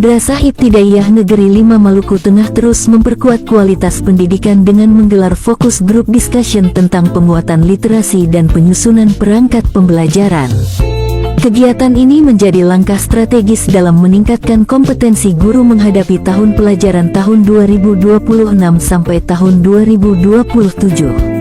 Madrasah Ibtidaiyah Negeri 5 Maluku Tengah terus memperkuat kualitas pendidikan dengan menggelar fokus group discussion tentang penguatan literasi dan penyusunan perangkat pembelajaran. Kegiatan ini menjadi langkah strategis dalam meningkatkan kompetensi guru menghadapi tahun pelajaran tahun 2026 sampai tahun 2027.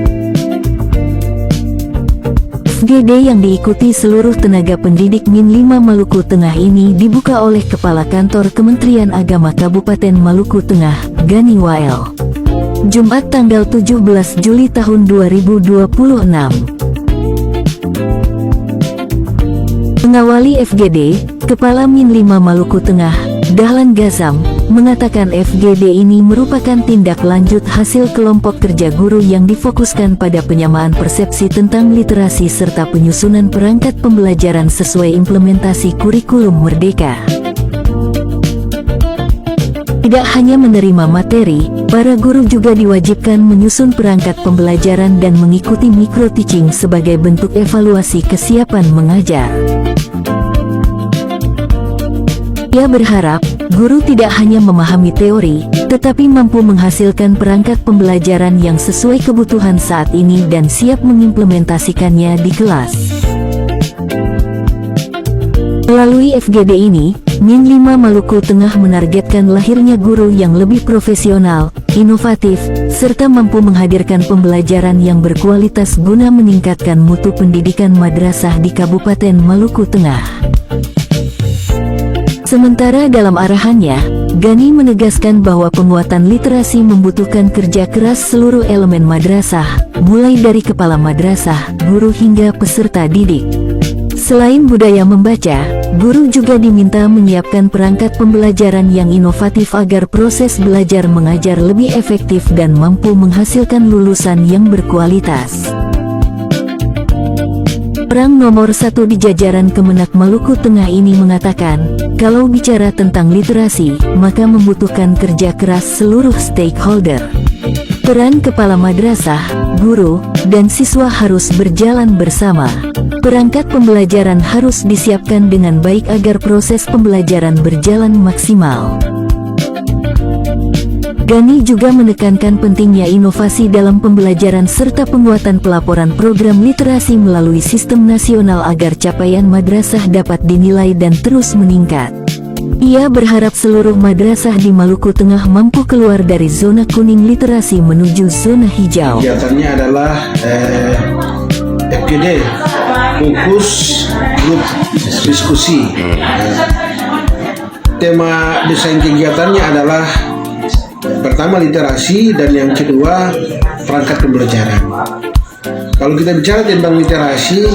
FGD yang diikuti seluruh tenaga pendidik Min 5 Maluku Tengah ini dibuka oleh Kepala Kantor Kementerian Agama Kabupaten Maluku Tengah, Gani Wael, Jumat tanggal 17 Juli tahun 2026. Mengawali FGD, Kepala Min 5 Maluku Tengah, Dahlan Gazam, mengatakan FGD ini merupakan tindak lanjut hasil kelompok kerja guru yang difokuskan pada penyamaan persepsi tentang literasi serta penyusunan perangkat pembelajaran sesuai implementasi kurikulum Merdeka. Tidak hanya menerima materi, para guru juga diwajibkan menyusun perangkat pembelajaran dan mengikuti micro-teaching sebagai bentuk evaluasi kesiapan mengajar. Ia berharap, guru tidak hanya memahami teori, tetapi mampu menghasilkan perangkat pembelajaran yang sesuai kebutuhan saat ini dan siap mengimplementasikannya di kelas. Melalui FGD ini, Min 5 Maluku Tengah menargetkan lahirnya guru yang lebih profesional, inovatif, serta mampu menghadirkan pembelajaran yang berkualitas guna meningkatkan mutu pendidikan madrasah di Kabupaten Maluku Tengah. Sementara dalam arahannya, Gani menegaskan bahwa penguatan literasi membutuhkan kerja keras seluruh elemen madrasah, mulai dari kepala madrasah, guru hingga peserta didik. Selain budaya membaca, guru juga diminta menyiapkan perangkat pembelajaran yang inovatif agar proses belajar mengajar lebih efektif dan mampu menghasilkan lulusan yang berkualitas. Orang nomor 1 di jajaran Kemenak Maluku Tengah ini mengatakan, kalau bicara tentang literasi, maka membutuhkan kerja keras seluruh stakeholder. Peran kepala madrasah, guru, dan siswa harus berjalan bersama. Perangkat pembelajaran harus disiapkan dengan baik agar proses pembelajaran berjalan maksimal. Gani juga menekankan pentingnya inovasi dalam pembelajaran serta penguatan pelaporan program literasi melalui sistem nasional agar capaian madrasah dapat dinilai dan terus meningkat. Ia berharap seluruh madrasah di Maluku Tengah mampu keluar dari zona kuning literasi menuju zona hijau. Kegiatannya adalah FGD, fokus grup diskusi. Tema desain kegiatannya adalah pertama literasi dan yang kedua perangkat pembelajaran. Kalau kita bicara tentang literasi,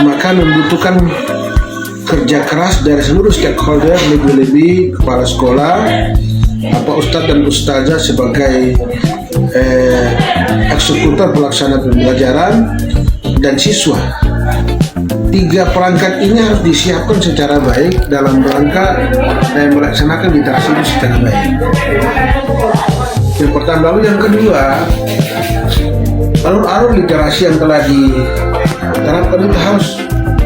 maka membutuhkan kerja keras dari seluruh stakeholder, lebih-lebih kepala sekolah, ustadz dan ustazah sebagai eksekutor pelaksana pembelajaran, dan siswa. 3 perangkat ini harus disiapkan secara baik dalam rangka melaksanakan literasi itu secara baik. Yang pertama, lalu yang kedua, alur-alur literasi yang telah diterapkan itu harus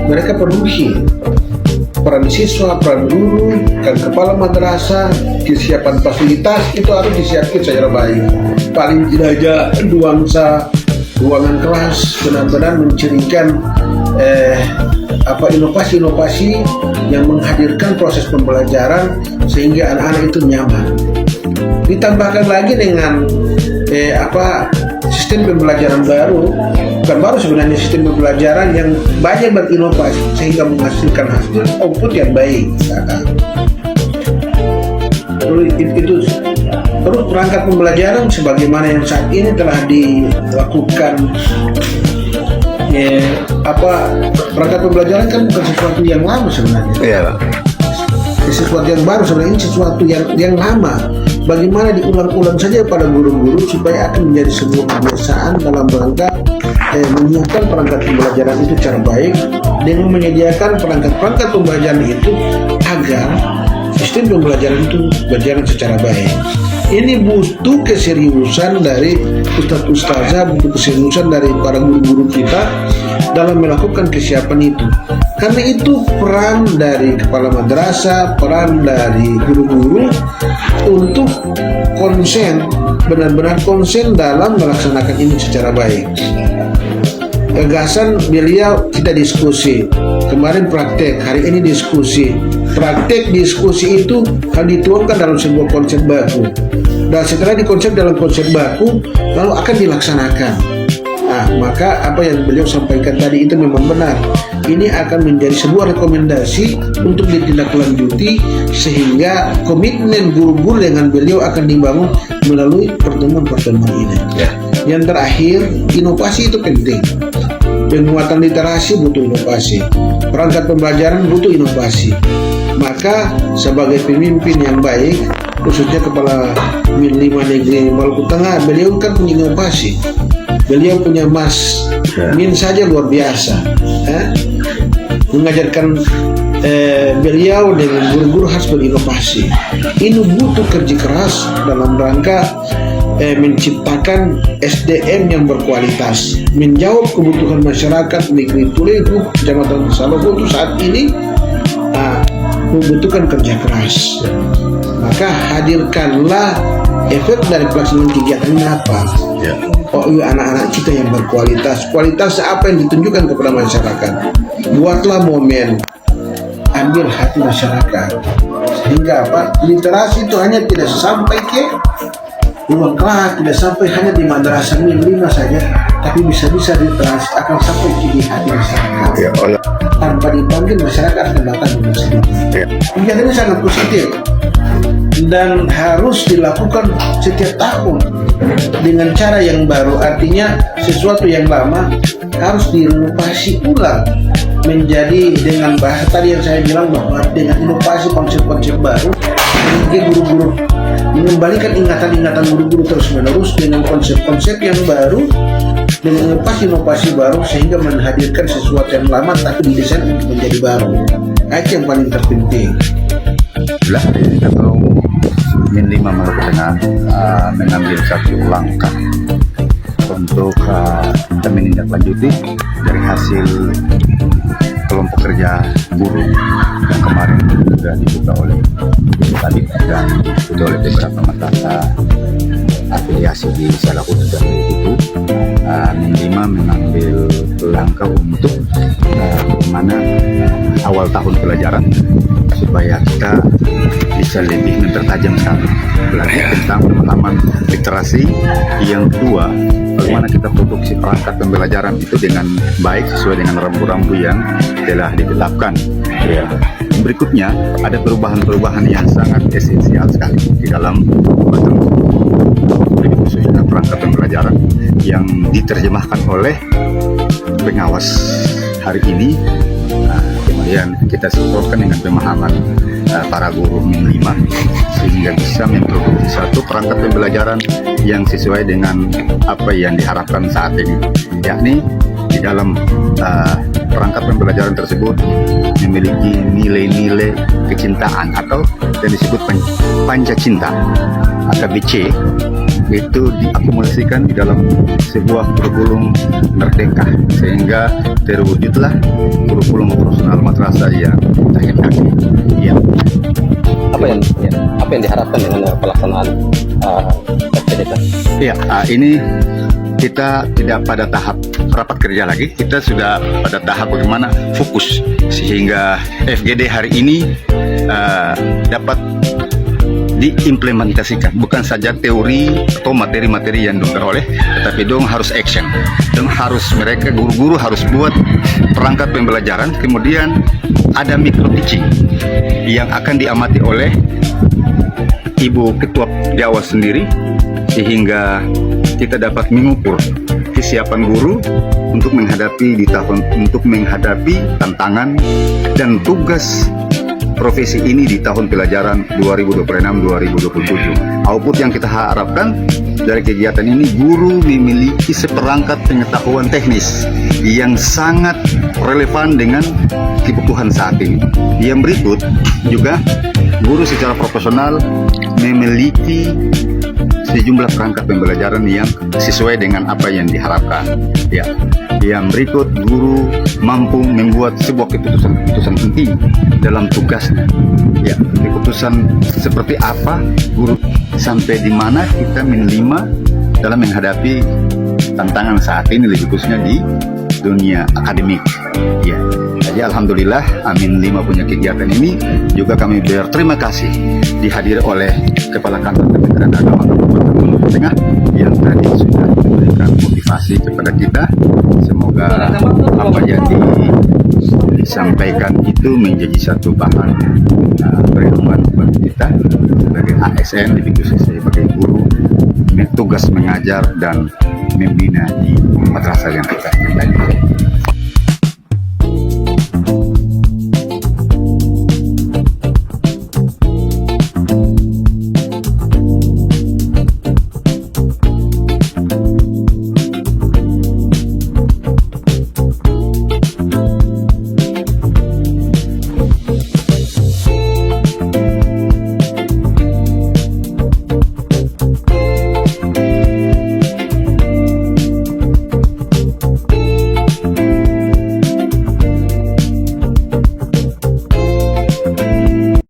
mereka penuhi. Peran siswa, peran guru, dan kepala madrasah, kesiapan fasilitas itu harus disiapkan secara baik. Paling tidak aja ruangan kelas benar-benar mencirikan inovasi-inovasi yang menghadirkan proses pembelajaran sehingga anak-anak itu nyaman. Ditambahkan lagi dengan sistem pembelajaran baru, bukan baru sebenarnya, sistem pembelajaran yang banyak berinovasi sehingga menghasilkan hasil output yang baik. Itu terus perangkat pembelajaran sebagaimana yang saat ini telah dilakukan. Perangkat pembelajaran kan bukan sesuatu yang lama sebenarnya. Iya, Pak. Sesuatu yang baru sebenarnya, ini sesuatu yang lama. Bagaimana diulang-ulang saja pada guru-guru supaya akan menjadi sebuah kebiasaan dalam rangka menyiapkan perangkat pembelajaran itu secara baik dengan menyediakan perangkat-perangkat pembelajaran itu agar sistem pembelajaran itu berjalan secara baik. Ini butuh keseriusan dari ustadz-ustazah, butuh keseriusan dari para guru-guru kita dalam melakukan kesiapan itu. Karena itu peran dari kepala madrasah, peran dari guru-guru untuk konsen, benar-benar konsen dalam melaksanakan ini secara baik. Gagasan beliau kita diskusi, kemarin praktek, hari ini diskusi. Praktek diskusi itu akan dituangkan dalam sebuah konsep baku, dan setelah dikonsep dalam konsep baku lalu akan dilaksanakan. Nah, maka apa yang beliau sampaikan tadi itu memang benar. Ini akan menjadi sebuah rekomendasi untuk ditindaklanjuti, sehingga komitmen guru-guru dengan beliau akan dibangun melalui pertemuan-pertemuan ini. Yang terakhir, inovasi itu penting. Penguatan literasi butuh inovasi, perangkat pembelajaran butuh inovasi. Maka sebagai pemimpin yang baik, khususnya Kepala Min 5 Negeri Maluku Tengah, beliau kan punya inovasi. Beliau punya Min saja luar biasa, mengajarkan beliau dengan guru-guru harus berinovasi. Ini butuh kerja keras dalam rangka menciptakan SDM yang berkualitas, menjawab kebutuhan masyarakat negeri Tulehu, Kecamatan Salopo itu saat ini membutuhkan kerja keras. Maka hadirkanlah efek dari pelaksanaan kegiatan ini apa? Oh iya, anak-anak kita yang berkualitas. Kualitas apa yang ditunjukkan kepada masyarakat? Buatlah momen, ambil hati masyarakat, sehingga apa? Literasi itu hanya tidak sampai ke ruang kelas, tidak sampai hanya di madrasah Min 5 saja, tapi bisa-bisa literasi akan sampai di hati masyarakat. Tanpa dipanggil, masyarakat akan datang dengan sendiri. Kegiatannya sangat positif dan harus dilakukan setiap tahun dengan cara yang baru. Artinya sesuatu yang lama harus direnovasi ulang menjadi dengan bahasa tadi yang saya bilang, bahwa dengan inovasi konsep-konsep baru, sehingga guru-guru mengembalikan ingatan-ingatan guru-guru terus-menerus dengan konsep-konsep yang baru, dengan inovasi baru, sehingga menghadirkan sesuatu yang lama tapi didesain untuk menjadi baru. Itu yang paling terpenting. Kalau Min 5 Maluku Tengah mengambil satu langkah untuk kita menindaklanjuti dari hasil kelompok kerja guru yang kemarin sudah dibuka oleh tadi dan dibuka oleh beberapa madrasah afiliasi di Salopo dan itu. Min 5 mengambil langkah untuk bagaimana awal tahun pelajaran supaya kita bisa lebih mempertajam sekali belajar tentang pemahaman literasi. Yang kedua, bagaimana kita produksi perangkat pembelajaran itu dengan baik sesuai dengan rambu-rambu yang telah ditetapkan. Berikutnya ada perubahan-perubahan yang sangat esensial sekali di dalam khususnya perangkat pembelajaran yang diterjemahkan oleh pengawas hari ini. Kemudian kita supportkan dengan pemahaman para guru Min 5 sehingga bisa memproduksi satu perangkat pembelajaran yang sesuai dengan apa yang diharapkan saat ini, yakni di dalam perangkat pembelajaran tersebut memiliki nilai-nilai kecintaan atau yang disebut Pancacinta atau BC, itu diakumulasikan di dalam sebuah kurikulum merdeka sehingga terwujudlah kurikulum operasional madrasah yang terintegrasi. Apa yang diharapkan dengan pelaksanaan FPDK? Ini kita tidak pada tahap rapat kerja lagi, kita sudah pada tahap bagaimana fokus sehingga FGD hari ini dapat diimplementasikan, bukan saja teori atau materi-materi yang diperoleh, tetapi dong harus action, dan harus mereka guru-guru harus buat perangkat pembelajaran, kemudian ada micro teaching yang akan diamati oleh Ibu Ketua Jawa sendiri, sehingga kita dapat mengukur kesiapan guru untuk menghadapi tantangan dan tugas profesi ini di tahun pelajaran 2026-2027. Output yang kita harapkan dari kegiatan ini, guru memiliki seperangkat pengetahuan teknis yang sangat relevan dengan kebutuhan saat ini. Yang berikut juga, guru secara profesional memiliki sejumlah perangkat pembelajaran yang sesuai dengan apa yang diharapkan. Ya, yang berikut, guru mampu membuat sebuah keputusan-keputusan penting dalam tugasnya. Ya, keputusan seperti apa guru sampai di mana kita menerima dalam menghadapi tantangan saat ini, lebih khususnya di dunia akademik. Ya, jadi alhamdulillah Amin 5 punya kegiatan ini juga kami berterima kasih dihadiri oleh Kepala Kantor Kementerian Agama Kabupaten Maluku Tengah yang tadi sudah memberikan motivasi kepada kita. Semoga apa yang disampaikan itu menjadi satu bahan perenungan buat kita sebagai ASN, lebih khususnya sebagai guru, tugas mengajar dan membina di madrasah yang